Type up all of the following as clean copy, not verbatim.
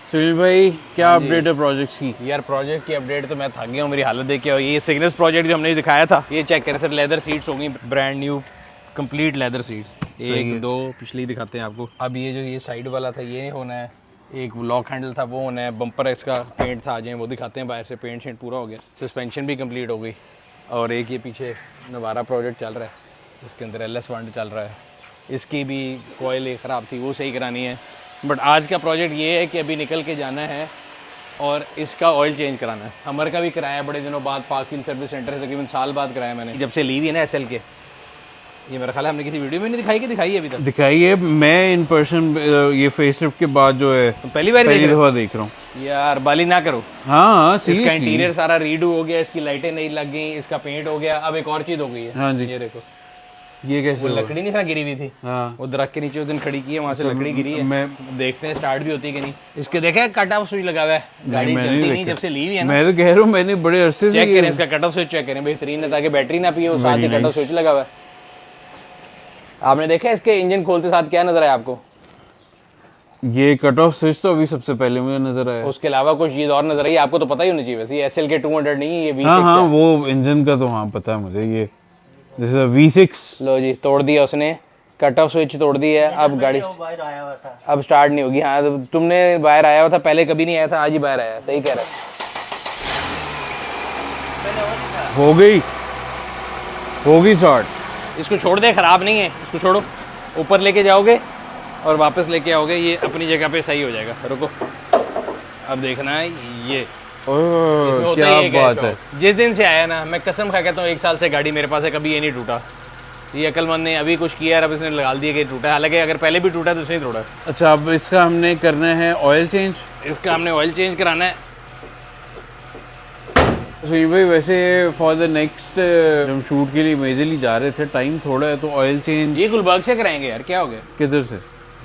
सुनील भाई क्या अपडेट है प्रोजेक्ट्स की? यार प्रोजेक्ट की अपडेट तो मैं थक गया हूँ, मेरी हालत देख के। और ये सिग्नस प्रोजेक्ट जो हमने दिखाया था, ये चेक करें सर, लेदर सीट्स हो गई brand new complete leather seats. एक दो पिछली दिखाते हैं आपको। अब ये जो ये साइड वाला था ये होना है, एक लॉक हैंडल था वो होना है, बम्पर इसका पेंट था, आ जाए वो दिखाते हैं। बाहर से पेंट शेंट पूरा हो गया, सस्पेंशन भी कंप्लीट हो गई। और एक ये पीछे नवारा प्रोजेक्ट चल रहा है, इसके अंदर LS1 चल रहा है, इसकी भी कॉइल ख़राब थी वो सही करानी है। बट आज का प्रोजेक्ट ये है कि अभी निकल के जाना है और इसका ऑयल चेंज कराना है। हमर का भी कराया बड़े दिनों बाद, पार्किंग सर्विस सेंटर से तकरीबन साल बाद कराया मैंने, जब से लीव है ना SL के। ये मेरा ख्याल है हमने किसी वीडियो में नहीं दिखाई, कि दिखाई है अभी तक? दिखाई है, मैं इन पर्सन ये फेसलिफ्ट के बाद जो है पहली बार देख रहा हूँ। यार बाली ना करो। हाँ इसका इंटीरियर सारा रीडू हो गया, इसकी लाइटें नहीं लग गई, इसका पेंट हो गया। अब एक और चीज़ हो गई है। हाँ जी, ये देखो, ये कैसे वो लकड़ी नहीं गिरी हुई थी, हाँ, वो दरख्त के नीचे उस दिन खड़ी की है, वहाँ से लकड़ी गिरी है। मैं देखते हैं स्टार्ट भी होती है कि नहीं। इसके देखे कट ऑफ स्विच लगा हुआ है, गाड़ी चलती नहीं जब से लीव है ना। मैं तो कह रहा हूँ, मैंने बड़े अरसे से चेक करें इसका कट ऑफ स्विच, चेक करें बेहतरीन है, ताकि बैटरी ना पिए, वो साथ ही कट ऑफ स्विच लगा हुआ है। आपने देखा इसके इंजन खोलते साथ क्या नजर आया आपको? ये कट ऑफ स्विच तो अभी सबसे पहले मुझे नजर आया। उसके अलावा कुछ चीज और नजर आई आपको? तो पता ही होना चाहिए वैसे। ये SL के 200 नहीं है, ये V6 हाँ, है। वो इंजन का तो हाँ पता है मुझे। ये जैसे V6 लो जी, तोड़ दिया उसने, कट ऑफ स्विच तोड़ दी है। अब गाड़ी अब स्टार्ट नहीं होगी। हाँ, तो तुमने बाहर आया हुआ था पहले, कभी नहीं आया था, आज ही बाहर आया। सही कह रहा है। होगी स्टार्ट। इसको छोड़ दे, खराब नहीं है, इसको छोड़ो। ऊपर लेके जाओगे और वापस लेके आओगे, ये अपनी जगह पे सही हो जाएगा। रुको, अब देखना है ये क्या बात है। जिस दिन से आया ना, मैं कसम खा कहता हूँ, 1 साल से गाड़ी मेरे पास है, कभी ये नहीं टूटा। ये अक्लमंद ने अभी कुछ किया, अब इसने लगा दिया कि टूटा। हालांकि अगर पहले भी टूटा तो इसने तोड़ा। अच्छा, अब इसका हमने करना है ऑयल चेंज। इसका हमने ऑयल चेंज कराना है। सुनील भाई, वैसे फॉर द नेक्स्ट हम शूट के लिए मेजरली जा रहे थे, टाइम थोड़ा है, तो ऑयल चेंज ये गुलबर्ग से कराएंगे यार, क्या हो गया? किधर से?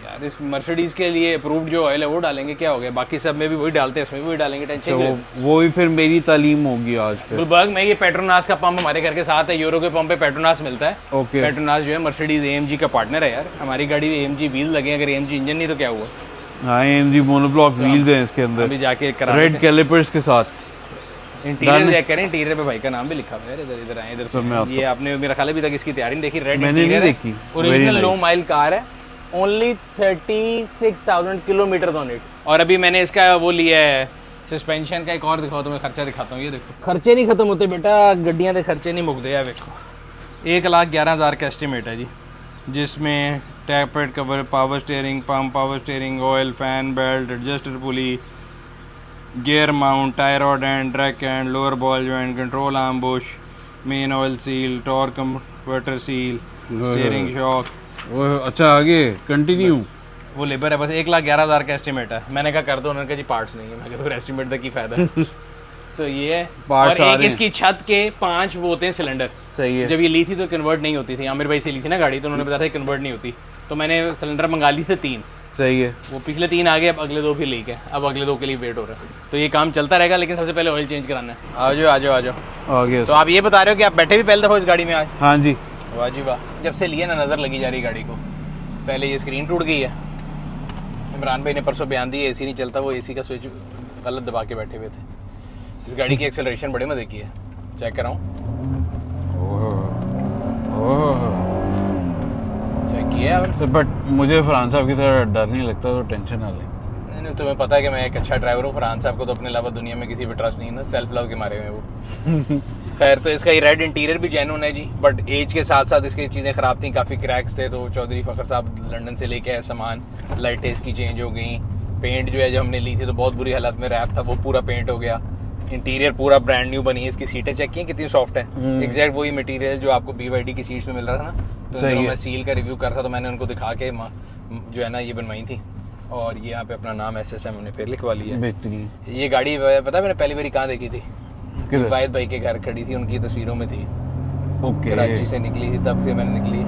यार इस मर्सिडीज के लिए अप्रूव्ड जो ऑयल है वो डालेंगे, क्या हो गया? बाकी सब में भी वही डालते हैं, इसमें भी वही डालेंगे, टेंशन नहीं। वो भी फिर मेरी तालीम होगी आज फिर। गुलबर्ग में ये पेट्रोनास का पंप हमारे घर के साथ है, यूरो के पंप पे पेट्रोनास मिलता है। ओके। पेट्रोनास जो है मर्सिडीज AMG का पार्टनर है यार। हमारी गाड़ी में AMG व्हील लगे, अगर AMG इंजन नहीं तो क्या हुआ? हाँ, AMG मोनोब्लॉक व्हील्स हैं इसके अंदर, अभी जाके करा रेड कैलिपर्स के साथ। इंटीरियर चेक करें, इंटीरियर पे भाई का नाम भी लिखा हुआ है। इधर आए, इधर से। ये आपने मेरा ख्याल अभी तक इसकी तैयारी नहीं देखी। रेड मैंने नहीं देखी। ओरिजिनल लो माइल कार है, ओनली 36,000 किलोमीटर ऑन इट। और अभी मैंने इसका वो लिया है सस्पेंशन का। एक और दिखाओ, तुम्हें खर्चा दिखाता हूँ। ये देखो, खर्चे नहीं खत्म होते बेटा, गड्डियाँ के खर्चे नहीं मुकते यार। देखो 1,11,000 का एस्टिमेट है जी, जिसमें tappet cover, power steering, pump, power steering, oil, fan, belt, adjuster pulley, gear mount, tie rod end, drag end, lower ball joint, control arm bush, main oil seal, torque converter seal, steering shock. अच्छा, आगे continue. वो labour है बस। 1,11,000 का estimate है। मैंने कहा कर दो, उन्होंने कहा जी पार्ट्स नहीं है। मैं कहता हूँ एस्टिमेट का की फायदा है। तो ये है। और एक इसकी छत के 5 वो होते हैं सिलेंडर। सही है। जब ये ली थी तो कन्वर्ट नहीं होती थी, आमिर भाई से ली थी ना गाड़ी, तो उन्होंने बताया था कन्वर्ट नहीं होती, तो मैंने सिलेंडर मंगा ली थे 3। सही है। वो पिछले 3 आ गए, अब अगले 2 फिर लीक है, अब अगले 2 के लिए वेट हो रहा है। तो ये काम चलता रहेगा, लेकिन सबसे पहले ऑयल चेंज कराना है। आ जाओ आ जाओ आ जाओ। आगे तो आप ये बता रहे हो कि आप बैठे भी पहले दफा इस गाड़ी में आज? हाँ जी। वाह जी वाह। जब से लिए ना नज़र लगी जा रही गाड़ी को। पहले ये स्क्रीन टूट गई है, इमरान भाई ने परसों बयान दिया AC नहीं चलता, वो AC का स्विच गलत दबा के बैठे हुए थे। इस गाड़ी की एक्सेलरेशन बड़े मजे की है, चेक कर रहा हूँ। चेक किया है। बट मुझे फरहान साहब की तरह डर नहीं लगता, तो टेंशन ना ले। नहीं, तुम्हें पता है कि मैं एक अच्छा ड्राइवर हूँ। फरहान साहब को तो अपने अलावा दुनिया में किसी पे ट्रस्ट नहीं है ना, सेल्फ लव के मारे हुए वो। खैर, तो इसका ये रेड इंटीरियर भी जेन्युइन है जी, बट एज के साथ साथ इसकी चीज़ें ख़राब थी, काफ़ी क्रैक्स थे। तो चौधरी फ़खर साहब लंदन से लेके आए सामान, लाइटें इसकी चेंज हो गई। पेंट जो है, जब हमने ली थी तो बहुत बुरी हालत में रैप था, वो पूरा पेंट हो गया। इंटीरियर पूरा ब्रांड न्यू बनी है। इसकी सीटें चेक की कितनी सॉफ्ट है, एग्जैक्ट वही मटेरियल जो आपको BYD की सीट्स में मिल रहा था ना। तो मैं सील का रिव्यू कर रहा था, तो मैंने उनको दिखा के जो है ना ये बनवाई थी। और ये यहाँ पे अपना नाम SSM हमने फिर लिखवा लिया। बेहतरीन। ये गाड़ी पता है मैंने पहली बारी कहाँ देखी थी? वाहिद भाई के घर खड़ी थी, उनकी तस्वीरों में थी। ओके। कराची से निकली थी, तब से मैंने निकली।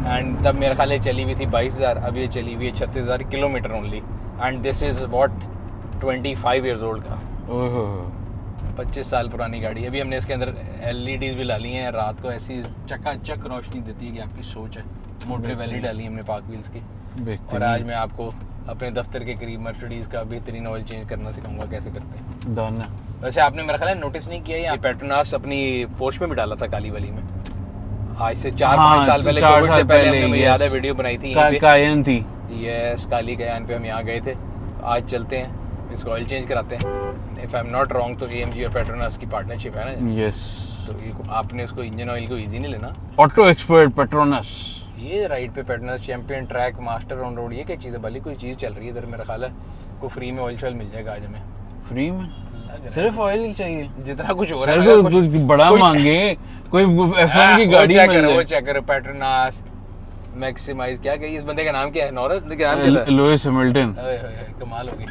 एंड तब मेरे ख्याल चली हुई थी 22,000, अब ये चली हुई है 36,000 kilometre only. And this is what 25 years old का। 25 साल पुरानी गाड़ी। अभी हमने इसके अंदर LEDs भी डाली हैं, रात को ऐसी चकाचक रोशनी देती है कि आपकी सोच है। मोटर वैली डाली हमने पार्क व्हील्स की। और आज मैं आपको अपने दफ्तर के करीब मर्सिडीज़ का बेहतरीन ऑयल चेंज करना सिखाऊंगा कैसे करते हैं। डन है। वैसे आपने मेरा ख्याल है नोटिस नहीं किया, ये पेट्रोनास अपनी पोस्ट में भी डाला था काली वाली में, आज से 4-5 साल पहले, 4 कोविड साल से पहले पहले, हमने याद है वीडियो बनाई थी यहीं पे। कायन थी। यस, काली कयान पे हम यहाँ गए थे। आज चलते हैं, इसको ऑयल चेंज कराते हैं। If I am not wrong तो AMG और पेट्रोनास की पार्टनरशिप है ना। यस। तो ये आपने इसको इंजन ऑयल को इजी नहीं लेना। Auto expert Petronas. ये राइड पे Petronas champion track master on road, ये क्या चीज़ है? भली कोई चीज़ चल रही है इधर, मेरा ख्याल है को फ्री में ऑयल शॉयल मिल जाएगा आज हमें। फ्री में सिर्फ ऑयल ही चाहिए, जितना कुछ हो रहा है सर कुछ बड़ा मांगे, कोई F1 की गाड़ी मिल जाए। वो चेक करो, पेट्रोनास मैक्सिमाइज, क्या कही इस बंदे का नाम क्या है? नॉरथ का नाम क्या था? Lewis Hamilton. कमाल होगी।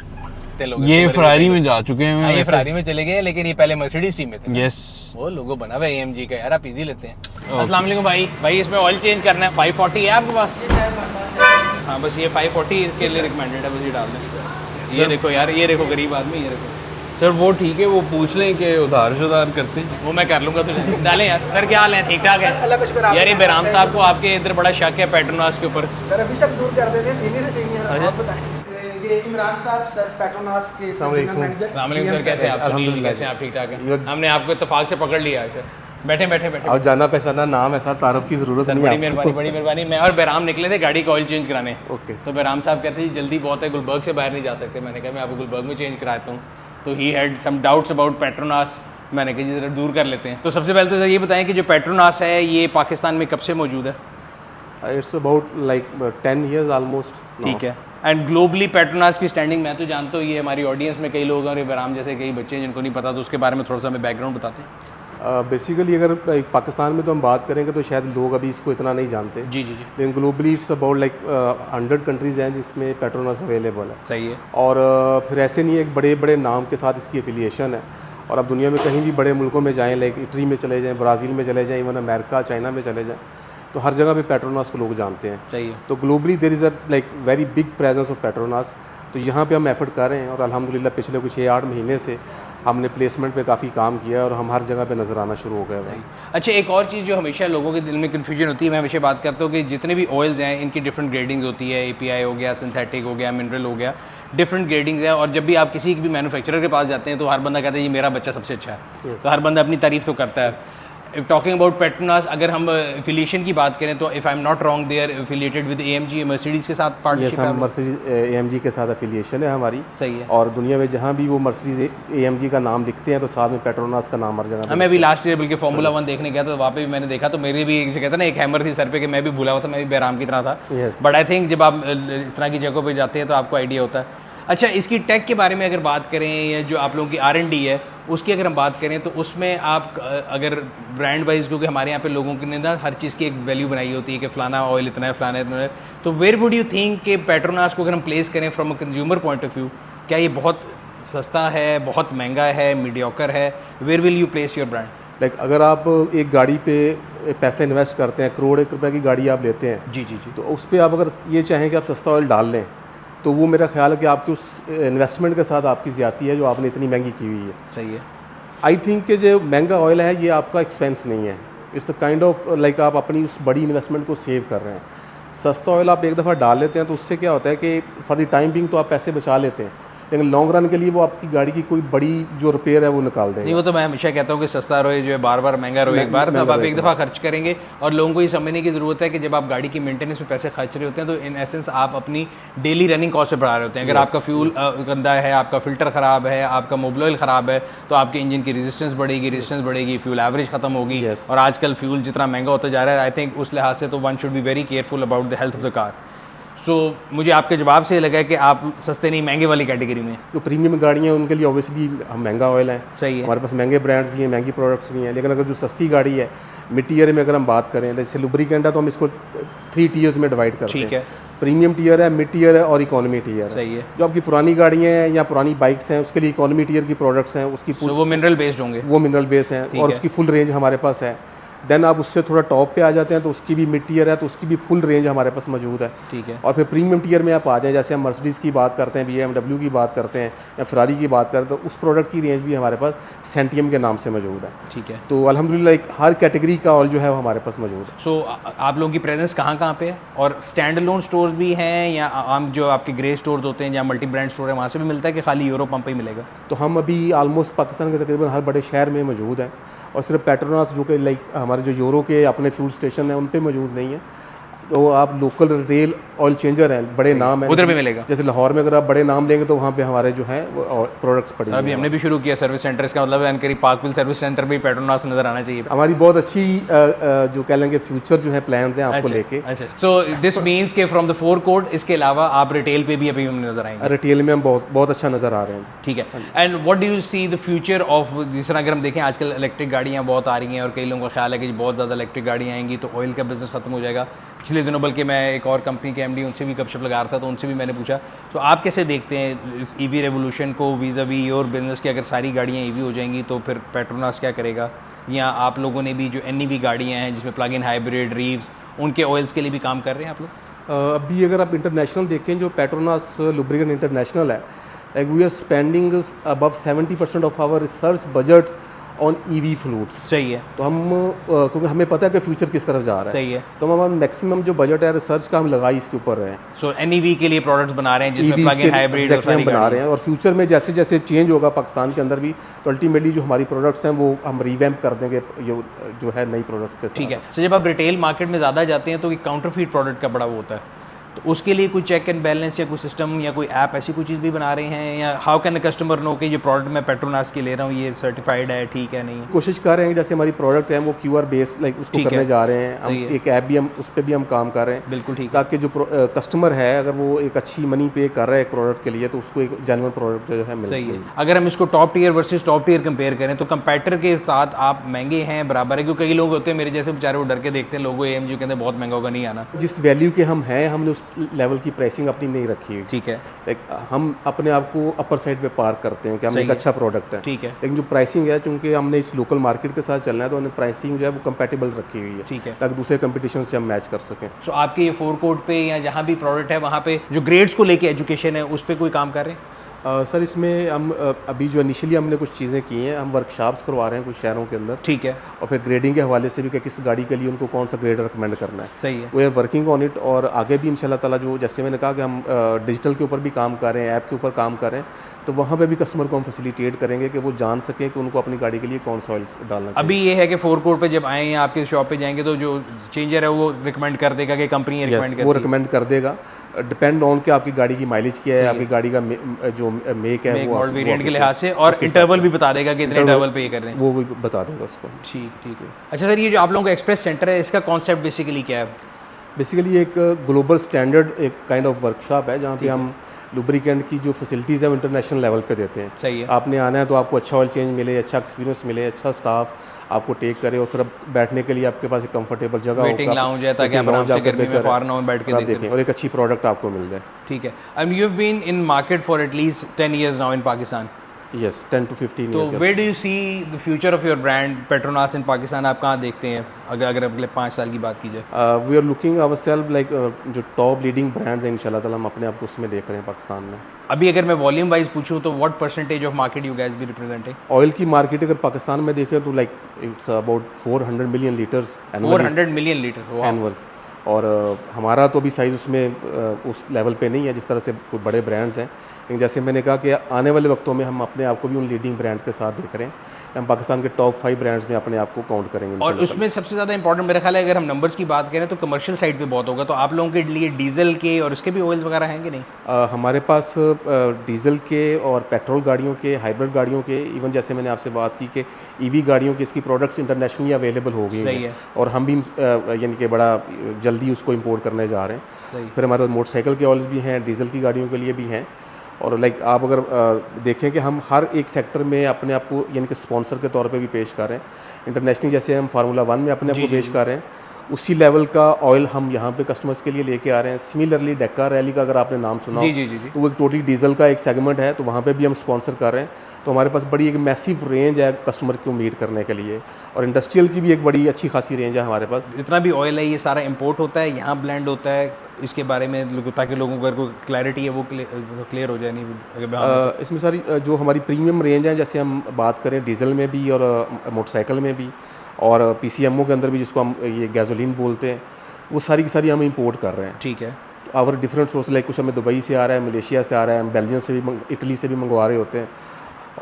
ये फरारी में जा चुके हैं। ये फरारी में चले गए, लेकिन ये पहले मर्सिडीज टीम में थे। यस, वो लोगो बना हुआ है AMG का यार, आप इजी लेते हैं। अस्सलाम वालेकुम भाई, इसमें ऑयल चेंज करना है। 540 है आपके पास? हाँ, बस ये 540 के लिए रिकमेंडेड है, बस ये डाल दें। ये देखो यार, ये देखो गरीब आदमी, ये देखो सर वो ठीक है, वो पूछ लें कि उधार शुधार करते हैं। वो मैं कर लूंगा, तो डालें यार। सर क्या हाल है? ठीक ठाक है यार। ये बेराम साहब को आपके इधर बड़ा शक है पेट्रोनास के ऊपर। सर अभी शक दूर कर देते हैं, सीनियर आप बताएं। ये इमरान साहब सर पेट्रोनास के जनरल मैनेजर। सर कैसे आप? अल्हम्दुलिल्लाह, कैसे आप? ठीक ठाक है। हमने आपको इत्तेफाक से पकड़ लिया है सर। बैठे बैठे बैठे। और जाना पहचाना नाम है सर, तारुफ की जरूरत नहीं है। बड़ी मेहरबानी, बड़ी मेहरबानी। मैं और बैराम निकले थे गाड़ी का ऑयल चेंज कराने। ओके। तो बैराम साहब कहते हैं जल्दी बहुत है, गुलबर्ग से बाहर नहीं जा सकते। मैंने कहा मैं आपको गुलबर्ग में चेंज कराता हूँ। तो he had some doubts about Petronas. मैंने कहा जी जरा दूर कर लेते हैं। तो सबसे पहले तो सर ये बताएं कि जो पेट्रोनास है ये पाकिस्तान में कब से मौजूद है? It's about like 10 years almost. ठीक है। एंड ग्लोबली पेट्रोनास की स्टैंडिंग मैं तो जानता हूँ, ये हमारी ऑडियंस में कई लोग और बैराम जैसे कई बच्चे हैं जिनको नहीं पता, तो उसके बारे में थोड़ा सा हमें बैकग्राउंड बताते हैं। बेसिकली अगर पाकिस्तान में तो हम बात करेंगे तो शायद लोग अभी इसको इतना नहीं जानते। जी जी जी। लेकिन globally it's about like 100 countries हैं जिसमें पेट्रोनास अवेलेबल है। सही है। और फिर ऐसे नहीं है, एक बड़े बड़े नाम के साथ इसकी एफिलिएशन है। और अब दुनिया में कहीं भी बड़े मुल्कों में जाएँ, लाइक इटली में चले जाएँ, ब्राज़ील में चले जाएँ, इवन अमेरिका चाइना में चले जाएँ, तो हर जगह पे पेट्रोनास को लोग जानते हैं। सही है। तो globally there is a like very big presence of Petronas. तो यहाँ पे हम एफर्ट कर रहे हैं और अल्हम्दुलिल्लाह पिछले कुछ 6-8 महीने से हमने प्लेसमेंट पे काफ़ी काम किया है और हम हर जगह पे नज़र आना शुरू हो गए हैं। अच्छा, एक और चीज़ जो हमेशा लोगों के दिल में कन्फ्यूजन होती है, मैं हमेशा बात करता हूँ कि जितने भी ऑयल्स हैं इनकी डिफरेंट ग्रेडिंग्स होती है। API हो गया, सिंथेटिक हो गया, मिनरल हो गया, डिफरेंट ग्रेडिंग्स है। और जब भी आप किसी भी मैन्युफैक्चरर के पास जाते हैं तो हर बंदा कहता है ये मेरा बच्चा सबसे अच्छा है। तो हर बंदा अपनी तारीफ तो करता है। टॉकिंग अबाउट पेट्रोनास, अगर हम एफिलिएशन की बात करें तो if I am not wrong they are affiliated with AMG, Mercedes के साथ पार्टनरशिप है। मर्सिडीज AMG के साथ एफिलिएशन है हमारी। सही है। और दुनिया में जहाँ भी वो मर्सिडीज AMG का नाम दिखते हैं तो साथ में पेट्रोनास का नाम हर जगह। मैं अभी लास्ट ईयर बल्कि फार्मूला 1 देखने गया तो वहाँ पे भी मैंने देखा, तो मेरे भी एक कहता ना एक हैमर थी सर पे कि मैं भी भूला हुआ था, मैं भी बैराम की तरह था। बट आई थिंक जब आप इस तरह की जगहों पर जाते हैं तो आपको आइडिया होता है। अच्छा, इसकी टेक के बारे में अगर बात करें या जो आप लोगों की R&D है उसकी अगर हम बात करें तो उसमें आप अगर ब्रांड वाइज, क्योंकि हमारे यहाँ पे लोगों की ने ना हर चीज़ की एक वैल्यू बनाई होती है कि फ़लाना ऑयल इतना है, फ़लाना इतना है, तो वेयर वुड यू थिंक कि पेट्रोनास को अगर हम प्लेस करें from a consumer point of view, क्या ये बहुत सस्ता है, बहुत महंगा है, मीडियोकर है? Where will you place your brand? Like अगर आप एक गाड़ी पे पैसे इन्वेस्ट करते हैं, करोड़ एक रुपए की गाड़ी आप लेते हैं, जी जी जी, तो उस पर आप अगर ये चाहें कि आप सस्ता ऑयल डाल लें तो वो मेरा ख्याल है कि आपकी उस इन्वेस्टमेंट के साथ आपकी ज़्यादती है जो आपने इतनी महंगी की हुई है। सही है। आई थिंक कि जो महंगा ऑयल है ये आपका एक्सपेंस नहीं है, it's a kind of like आप अपनी उस बड़ी इन्वेस्टमेंट को सेव कर रहे हैं। सस्ता ऑयल आप एक दफ़ा डाल लेते हैं तो उससे क्या होता है कि फॉर द टाइम बिंग तो आप पैसे बचा लेते हैं, लेकिन लॉन्ग रन के लिए वो आपकी गाड़ी की कोई बड़ी जो रिपेयर है वो निकाल देंगे। नहीं, वो तो मैं हमेशा कहता हूँ कि सस्ता रहे जो है बार बार महंगा रहे एक बार, तब आप एक दफ़ा खर्च करेंगे। और लोगों को ये समझने की ज़रूरत है कि जब आप गाड़ी की मेंटेनेंस में पैसे खर्च रहे होते हैं तो इन एसेंस आप अपनी डेली रनिंग कॉस्ट से बढ़ा रहे होते हैं। अगर आपका फ्यूल गंदा है, आपका फिल्टर ख़राब है, आपका मोबिल ऑयल ख़राब है, तो आपके इंजन की रेजिस्टेंस बढ़ेगी, फ्यूल एवरेज ख़त्म होगी। और आजकल फ्यूल जितना महंगा होता जा रहा है, आई थिंक उस लिहाज से तो one should be very careful about the health of the car. So मुझे आपके जवाब से लगा कि आप सस्ते नहीं महंगे वाली कैटेगरी में। जो प्रीमियम गाड़ियाँ हैं उनके लिए ऑब्वियसली हम महंगा ऑयल है। सही है। हमारे पास महंगे ब्रांड्स भी हैं, महंगी प्रोडक्ट्स भी हैं, लेकिन अगर जो सस्ती गाड़ी है मिड टीयर में अगर हम बात करें, जैसे लुब्रिकेंट है तो हम इसको 3 tiers में डिवाइड करते हैं। ठीक है। प्रीमियम टीयर है, मिड टीयर है और इकोनॉमी टीयर है। सही है। जो आपकी पुरानी गाड़ियाँ हैं या पुरानी बाइक्स हैं उसके लिए इकोनॉमी टीयर की प्रोडक्ट्स हैं, उसकी वो मिनरल बेस्ड होंगे, वो मिनरल बेस हैं और उसकी फुल रेंज हमारे पास है। देन आप उससे थोड़ा टॉप पे आ जाते हैं तो उसकी भी मिड टीयर है, तो उसकी भी फुल रेंज हमारे पास मौजूद है। ठीक है। और फिर प्रीमियम टीयर में आप आ जाएं, जैसे हम मर्सिडीज़ की बात करते हैं, BMW की बात करते हैं या फरारी की बात करते हैं, तो उस प्रोडक्ट की रेंज भी हमारे पास सेंटियम के नाम से मौजूद है। ठीक है। तो अल्हम्दुलिल्लाह एक हर कैटेगरी का ऑयल जो है वो हमारे पास मौजूद है। सो आप लोगों की प्रेजेंस कहाँ कहाँ पे है, और स्टैंड अलोन स्टोर्स भी हैं या आम जो आपके ग्रे स्टोर्स होते हैं या मल्टी ब्रांड स्टोर है वहाँ से भी मिलता है कि खाली यूरो पंप पे ही मिलेगा? तो हम अभी ऑलमोस्ट पाकिस्तान के तकरीबन हर बड़े शहर में मौजूद हैं, और सिर्फ पेट्रोनास जो कि लाइक हमारे जो यूरो के अपने फ्यूल स्टेशन हैं उन पे मौजूद नहीं है। तो आप लोकल रिटेल ऑयल चेंजर हैं, बड़े नाम हैं, उधर भी मिलेगा। जैसे लाहौर में अगर आप बड़े नाम लेंगे तो वहाँ पे हमारे जो हैं वो प्रोडक्ट्स पड़े अभी हमने भी शुरू किया सर्विस सेंटर, इसका मतलब है करीब पार्कविल सर्विस सेंटर भी पेट्रोनास नजर आना चाहिए। हमारी बहुत अच्छी जो कह लेंगे फ्यूचर जो है प्लान्स हैं आपको लेके। अच्छा, सो दिस मीन्स के फ्रॉम द फोर कोड इसके अलावा आप रिटेल पे भी अभी हमें नजर आएंगे? रिटेल में हम बहुत अच्छा नज़र आ रहे हैं। ठीक है। And what do you see the future of, जिस तरह अगर हम देखें आजकल इलेक्ट्रिक गाड़ियाँ बहुत आ रही हैं और कई लोगों का ख्याल है कि बहुत ज़्यादा इलेक्ट्रिक गाड़ियाँ आएंगी तो ऑयल का बिजनेस खत्म हो जाएगा। पिछले दिनों बल्कि मैं एक और कंपनी के एमडी उनसे भी गपशप लगा रहा था, तो उनसे भी मैंने पूछा तो आप कैसे देखते हैं इस ईवी रेवोल्यूशन को वीज़ा वी योर बिजनेस की? अगर सारी गाड़ियाँ ईवी हो जाएंगी तो फिर पेट्रोनास क्या करेगा? या आप लोगों ने भी जो NEV गाड़ियाँ हैं जिसमें प्लग इन हाइब्रिड रीव्स, उनके ऑयल्स के लिए भी काम कर रहे हैं आप लोग? अभी अगर आप इंटरनेशनल देखें, जो पेट्रोनास लुब्रिकेंट इंटरनेशनल है, like we are spending above 70% of our research budget on EV fluids. सही है। तो हम क्योंकि हमें पता है कि फ्यूचर किस तरफ जा रहा है, सही है। तो हम मैक्सिमम जो बजट है रिसर्च का हम लगाई इसके ऊपर रहे हैं। सो NEV के लिए प्रोडक्ट्स बना रहे हैं जिसमें प्लग इन हाइब्रिड और सारी बना रहे हैं, और फ्यूचर में जैसे जैसे चेंज होगा पाकिस्तान के अंदर भी, तो अल्टीमेटली जो हमारी प्रोडक्ट्स हैं वो हम रिवैम्प कर देंगे जो है नई प्रोडक्ट्स के साथ। ठीक है। सो जब आप रिटेल मार्केट में ज़्यादा जाते हैं तो एक काउंटरफीट प्रोडक्ट का बड़ा वो होता है, तो उसके लिए कोई चेक एंड बैलेंस या कोई सिस्टम या कोई ऐप ऐसी कोई चीज़ भी बना रहे हैं, या how can a customer know कि ये प्रोडक्ट मैं पेट्रोनास की ले रहा हूँ ये सर्टिफाइड है, ठीक है नहीं है? कोशिश कर रहे हैं, जैसे हमारी प्रोडक्ट है वो QR बेस लाइक उसको ठीक करने है। जा रहे हैं हम, सही है। एक ऐप भी हम उस पर भी हम काम कर रहे हैं। बिल्कुल ठीक है। ताकि जो कस्टमर है अगर वो एक अच्छी मनी पे कर रहा है एक प्रोडक्ट के लिए, तो उसको एक जेन्युइन प्रोडक्ट जो है मिल सही है। अगर हम इसको top tier versus top tier compare करें तो कंपेटिटर के साथ आप महंगे हैं, बराबर है? क्योंकि कई लोग होते हैं मेरे जैसे बेचारे, वो डर के देखते हैं लोगों AMG कहते हैं बहुत महंगा होगा, नहीं आना। जिस वैल्यू के हम हैं हमने उस लेवल की प्राइसिंग अपनी नहीं रखी हुई। ठीक है। लाइक हम अपने आप को अपर साइड पे पार्क करते हैं कि हम एक अच्छा प्रोडक्ट है। ठीक है। लेकिन जो प्राइसिंग है, चूंकि हमने इस लोकल मार्केट के साथ चलना है, तो हमने प्राइसिंग जो है वो कंपैटिबल रखी हुई है। ठीक है। ताकि दूसरे कंपटीशन से हम मैच कर सकें। सो आपके ये फोर कोड पे या जहाँ भी प्रोडक्ट है वहाँ पे जो ग्रेड्स को लेके एजुकेशन है उस पर कोई काम कर रहे हैं? सर इसमें हम अभी जो इनिशियली हमने कुछ चीज़ें की हैं, हम वर्कशॉप्स करवा रहे हैं कुछ शहरों के अंदर। ठीक है। और फिर ग्रेडिंग के हवाले से भी कि किस गाड़ी के लिए उनको कौन सा ग्रेड रिकमेंड करना है। सही है। We are working on it, और आगे भी इंशाल्लाह ताला जो जैसे मैंने कहा कि हम डिजिटल के ऊपर भी काम कर रहे हैं, ऐप के ऊपर काम कर रहे हैं, तो वहाँ पे भी कस्टमर को हम फैसिलिटेट करेंगे कि वो जान सकें कि उनको अपनी गाड़ी के लिए कौन सा ऑयल डालना चाहिए। अभी ये है कि फोर कोड पे जब आए या आपके शॉप पे जाएंगे तो जो चेंजर है वो रिकमेंड कर देगा कि कंपनी रिकमेंड वो करती है? रिकमेंड कर देगा, डिपेंड ऑन कि आपकी गाड़ी की माइलेज क्या है, आपकी गाड़ी का जो मेक है, मॉडल वेरिएंट के लिहाज से, और इंटरवल भी बता देगा कि इतने इंटरवल पे ये कर रहे हैं। वो भी बता देगा उसको। ठीक ठीक है। अच्छा सर, ये जो आप लोगों का एक्सप्रेस सेंटर है इसका कॉन्सेप्ट बेसिकली क्या है? बेसिकली एक ग्लोबल स्टैंडर्ड एक काइंड ऑफ वर्कशॉप है जहाँ पे हम लुब्रिकेंट की जो फैसिलिटीज़ है वो इंटरनेशनल लेवल पे देते हैं। सही है। आपने आना है तो आपको अच्छा ऑयल चेंज मिले, अच्छा एक्सपीरियंस मिले, अच्छा स्टाफ आपको टेक करे, और फिर अब बैठने के लिए आपके पास एक कंफर्टेबल जगह वेटिंग लाउंज है ताकि आप आराम से गर्मी में फॉरन में बैठ के देखें और एक अच्छी प्रोडक्ट आपको मिल जाए। ठीक है। And you have been in market for at least 10 years now in Pakistan. Yes, 10 to 15 तो years। Where do you see the future of your brand Petronas in Pakistan? आप कहाँ देखते हैं अगर अगले 5 साल की बात की जाए? We are looking ourself like जो टॉप लीडिंग ब्रांड्स हैं इंशाल्लाह ताला, हम अपने आप को उसमें देख रहे हैं पाकिस्तान में। अभी अगर मैं वॉल्यूम वाइज पूछूं तो what percentage of market you guys be representing? Oil की मार्केट अगर पाकिस्तान में देखें तो like it's about 400 million litres 400 million litre annual. और हमारा तो अभी साइज़ उसमें उस लेवल पे नहीं है जिस तरह से कोई बड़े ब्रांड्स हैं, लेकिन जैसे मैंने कहा कि आने वाले वक्तों में हम अपने आप को भी उन लीडिंग ब्रांड के साथ देख रहे हैं। हम पाकिस्तान के टॉप 5 ब्रांड्स में अपने आप को काउंट करेंगे। और उसमें सबसे ज़्यादा इंपॉर्टेंट मेरा ख्याल है अगर हम नंबर्स की बात करें तो कमर्शियल साइड पे बहुत होगा, तो आप लोगों के लिए डीजल के और उसके भी ऑयल्स वगैरह हैं कि नहीं? हमारे पास डीजल के और पेट्रोल गाड़ियों के, हाइब्रिड गाड़ियों के, इवन जैसे मैंने आपसे बात की कि ईवी गाड़ियों की इसकी प्रोडक्ट्स इंटरनेशनली अवेलेबल हो गई हैं, और हम भी यानी कि बड़ा जल्दी उसको इंपोर्ट करने जा रहे हैं। फिर हमारे मोटरसाइकिल के ऑयल्स भी हैं, डीजल की गाड़ियों के लिए भी हैं। और लाइक आप अगर देखें कि हम हर एक सेक्टर में अपने आप को यानी कि स्पॉन्सर के तौर पे भी पेश कर रहे हैं। इंटरनेशनली जैसे हम फार्मूला 1 में अपने आप को पेश कर रहे हैं, उसी लेवल का ऑयल हम यहाँ पे कस्टमर्स के लिए लेके आ रहे हैं। सिमिलरली डेक्का रैली का अगर आपने नाम सुना हो, जी। तो वो एक टोटली डीजल का एक सेगमेंट है, तो वहाँ पे भी हम स्पॉन्सर कर रहे हैं। तो हमारे पास बड़ी एक मैसिव रेंज है कस्टमर को मीट करने के लिए, और इंडस्ट्रियल की भी एक बड़ी अच्छी खासी रेंज है हमारे पास। जितना भी ऑयल है ये सारा इंपोर्ट होता है, यहाँ ब्लेंड होता है, इसके बारे में ताकि लोगों को क्लैरिटी है वो क्लियर हो जाए। नहीं अगर इसमें सारी जो हमारी प्रीमियम रेंज है, जैसे हम बात करें डीजल में भी और मोटरसाइकिल में भी और PCMO के अंदर भी, जिसको हम ये गैसोलीन बोलते हैं, वो सारी की सारी हम इंपोर्ट कर रहे हैं। ठीक है। आवर डिफरेंट सोर्स, लाइक कुछ हमें दुबई से आ रहा है, मलेशिया से आ रहा है, हम बेल्जियम से भी, इटली से भी मंगवा रहे होते हैं।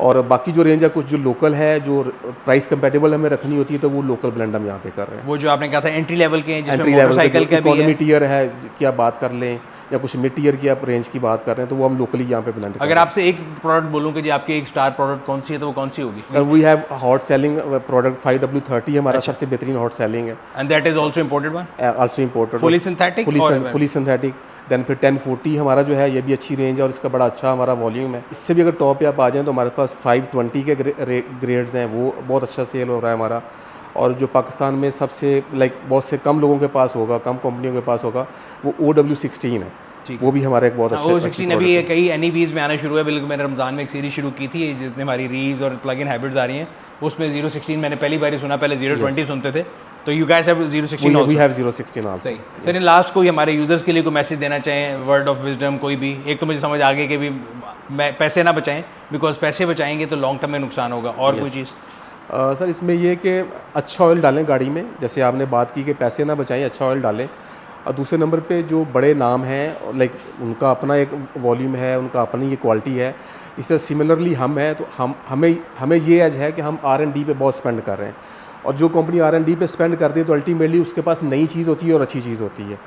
और बाकी जो रेंज है कुछ जो लोकल है, जो प्राइस कंपेटेबल हमें रखनी होती है, तो वो लोकल ब्लेंड हम यहाँ पे कर रहे हैं। वो जो आपने कहा था एंट्री लेवल के हैं, जिसमें एंट्री लेवल मोटरसाइकिल का भी है, इकोनॉमी टियर है की आप बात कर लें, या कुछ मिड टियर की आप रेंज की बात कर रहे हैं, तो वो हम लोकली यहाँ पे ब्लेंड। अगर आपसे एक प्रोडक्ट बोलूँ कि जी आपकी एक स्टार प्रोडक्ट कौन सी है, तो वो कौन सी होगी? We have hot selling product 5W30 हमारा सबसे बेहतरीन हॉट सेलिंग है, and that is also imported one, also imported, fully synthetic, fully synthetic. Then फिर 1040 हमारा जो है ये भी अच्छी रेंज है और इसका बड़ा अच्छा हमारा वॉल्यूम है। इससे भी अगर टॉप पे आप आ जाएं तो हमारे पास 520 के ग्रेड्स हैं, वो बहुत अच्छा सेल हो रहा है हमारा। और जो पाकिस्तान में सबसे बहुत से कम लोगों के पास होगा, कम कंपनियों के पास होगा, वो OW16 है, वो भी हमारा एक बहुत अच्छा OW16 अभी कई NEVs में आना शुरू है। बिल्कुल मैंने रमज़ान में एक सीरीज शुरू की थी, जितने हमारी रीव्स और प्लग इन हाइब्रिड्स आ रही हैं, उसमें 016 मैंने पहली बार ही सुना, पहले 020 सुनते थे। तो you guys have 016 also? We have 016 also. सही। सर लास्ट कोई हमारे यूजर्स के लिए कोई मैसेज देना चाहें, वर्ड ऑफ विजडम कोई भी? एक तो मुझे समझ आ गई कि भी पैसे ना बचाएं, बिकॉज पैसे बचाएंगे तो लॉन्ग टर्म में नुकसान होगा, और कोई चीज़? सर इसमें ये कि अच्छा ऑयल डालें गाड़ी में, जैसे आपने बात की कि पैसे ना बचाएं, अच्छा ऑयल डालें। और दूसरे नंबर पे जो बड़े नाम हैं, लाइक उनका अपना एक वॉल्यूम है, उनका अपनी ये क्वालिटी है। इस तरह सिमिलरली हम हैं, तो हमें ये एज है कि हम R&D पे बहुत स्पेंड कर रहे हैं, और जो कंपनी R&D पे स्पेंड करती है तो अल्टीमेटली उसके पास नई चीज़ होती है और अच्छी चीज़ होती है।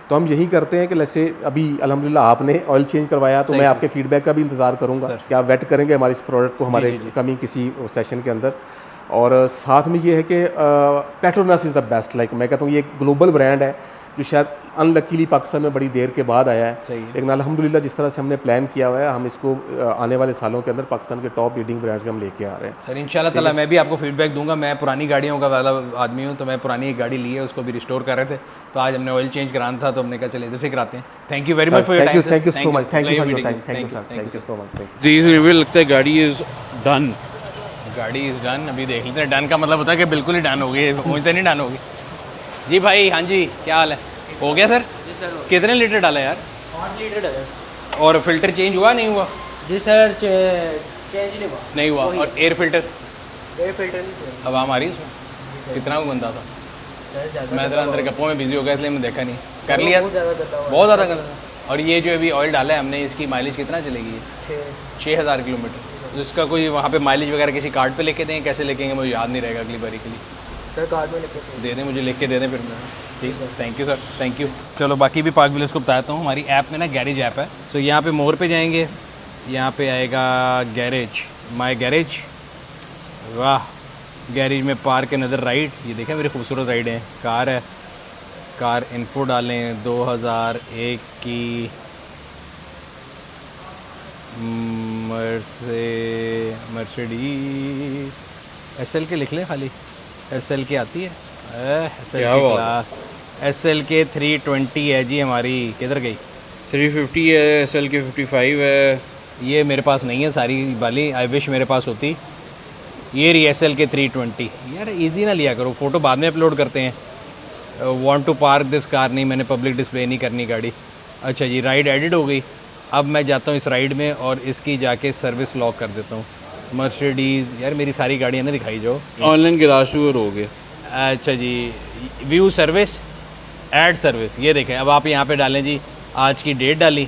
तो हम यही करते हैं कि जैसे अभी अल्हम्दुलिल्लाह आपने ऑयल चेंज करवाया, तो मैं आपके फीडबैक का भी इंतज़ार करूँगा कि आप वेट करेंगे हमारे इस प्रोडक्ट को हमारे कमिंग किसी सेशन के अंदर। और साथ में ये है कि Petronas is the best, like मैं कहता हूँ ये एक ग्लोबल ब्रांड है जो शायद अनलकीली पाकिस्तान में बड़ी देर के बाद आया है, लेकिन अल्हम्दुलिल्लाह जिस तरह से हमने प्लान किया हुआ है, हम इसको आने वाले सालों के अंदर पाकिस्तान के टॉप लीडिंग ब्रांड्स में हम लेके आ रहे हैं। सर इंशाल्लाह ताला मैं भी आपको फीडबैक दूंगा। मैं पुरानी गाड़ियों का वाला आदमी हूँ, तो मैं पुरानी एक गाड़ी ली है, उसको भी रिस्टोर कर रहे थे, तो आज हमने ऑयल चेंज कराना था, तो हमने कहा चले इधर से कराते हैं। Thank you very much for your time. Thank you so much, thank you for your time, thank you sir, thank you so much. जी मुझे लगता है गाड़ी इज़ डन। गाड़ी इज़ डन। अभी देख लेते हैं, डन का मतलब होता है कि बिल्कुल ही डन हो गई, मुझे नहीं डन होगी। जी भाई, हाँ जी, क्या हाल है? हो गया सर? जी सर। कितने लीटर डाला यार? 8 लीटर है। और फिल्टर चेंज हुआ नहीं हुआ? जी सर, चेंज नहीं हुआ। नहीं हुआ। और एयर फिल्टर? एयर फिल्टर नहीं चेंज। अब आ रही इसमें? कितना वो गंदा था? सर ज़्यादा मैं ज़रा अंदर गप्पों में बिजी हो गया, इसलिए मैं देखा नहीं। कर लिया? बहुत ज़्यादा गंदा हुआ। बहुत ज़्यादा गंदा। और ये जो अभी ऑयल डाला है हमने, इसकी माइलेज कितना चलेगी? 6000 किलोमीटर। तो इसका कोई वहाँ पे माइलेज वगैरह किसी कार्ड पे लेके दें? कैसे लेके मुझे याद नहीं रहेगा अगली बारी के लिए। सर कार्ड में लिखे दे दें, मुझे लिख के दे दें फिर मैं। ठीक है, thank you sir, thank you. चलो बाकी भी पार्क विलेज को बताता हूँ। हमारी ऐप में ना गैरेज ऐप है, सो यहाँ पे मोर पे जाएंगे, यहाँ पे आएगा गैरेज, माय गैरेज। वाह, गैरेज में पार्क नज़र राइड, ये देखें मेरी खूबसूरत राइड है। कार है, कार इन्फो डालें 2001 की मर्सिडीज SL के लिख ले, खाली SL के आती है। SL की क्लास SL के 320 है जी हमारी। किधर गई? 350 है, SL के 55 है। ये मेरे पास नहीं है सारी वाली, आई विश मेरे पास होती। ये रही SL के 320। यार इजी ना लिया करो, फ़ोटो बाद में अपलोड करते हैं। Want to park this car, नहीं मैंने पब्लिक डिस्प्ले नहीं करनी गाड़ी। अच्छा जी, राइड एडिट हो गई। अब मैं जाता हूँ इस राइड में और इसकी जाके सर्विस लॉक कर देता हूँ। मर्सिडीज़, यार मेरी सारी गाड़ियाँ ना दिखाई जाओ। ऑनलाइन गिराज टूर हो गया। अच्छा जी, व्यू सर्विस, ऐड सर्विस, ये देखें। अब आप यहाँ पे डालें जी, आज की डेट डाली,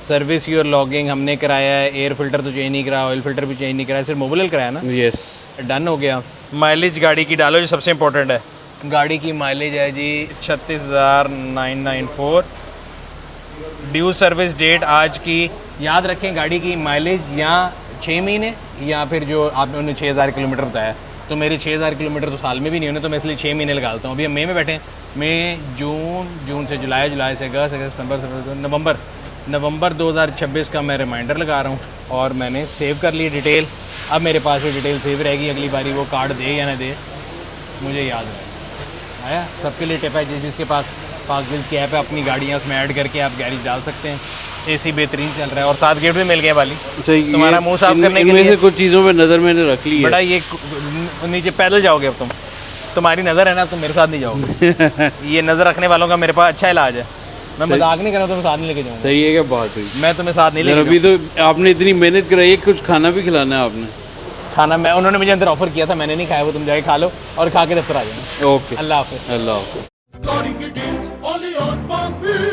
सर्विस योर लॉगिंग हमने कराया है, एयर फिल्टर तो चेंज नहीं कराया, ऑयल फिल्टर भी चेंज नहीं कराया, सिर्फ मोबिल कराया ना। यस, डन हो गया। माइलेज गाड़ी की डालो, जो सबसे इंपॉर्टेंट है। गाड़ी की माइलेज है जी 36,994। ड्यू सर्विस डेट आज की, याद रखें गाड़ी की माइलेज या 6 महीने या फिर जो आपने 6000 किलोमीटर बताया, तो मेरे 6000 किलोमीटर तो साल में भी नहीं होने, तो मैं इसलिए 6 महीने लगाता हूँ। अभी हम मई में बैठे हैं, मई जून से जुलाई, जुलाई से अगस्त, सितंबर, नवंबर 2026 का मैं रिमाइंडर लगा रहा हूँ और मैंने सेव कर ली डिटेल। अब मेरे पास ये डिटेल सेव रहेगी, अगली बारी वो कार्ड दे या ना दे मुझे याद है। आया सबके लिए टिप है, जिसके पास पास बिल की ऐप है अपनी गाड़ियाँ उसमें ऐड करके आप गैरेज डाल सकते हैं। एसी बेहतरीन चल रहा है और 7 गिफ्ट भी मिल गए वाली। तुम्हारा मुंह साफ करने के इनमें लिए से कुछ चीज़ों पे नज़र मैंने रख ली है। बड़ा ये नीचे पैदल जाओगे अब तुम, तुम्हारी नज़र है ना, तुम मेरे साथ नहीं जाओगे। ये नज़र रखने वालों का मेरे पास अच्छा इलाज है। मैं मजाक नहीं कर रहा, तुम्हें साथ नहीं लेके जाऊँगा। सही है, क्या बात हुई। मैं तुम्हें साथ नहीं लेके अभी तो आपने इतनी मेहनत कराई है, कुछ खाना भी खिलाना है आपने। खाना मैं, उन्होंने मुझे अंदर ऑफर किया था, मैंने नहीं खाया, वो तुम जाके खा लो और खा के दफ्तर आ जाना। ओके, अल्लाह हाफिज़। अल्लाह हाफिज़। Starting your days only on Parkville.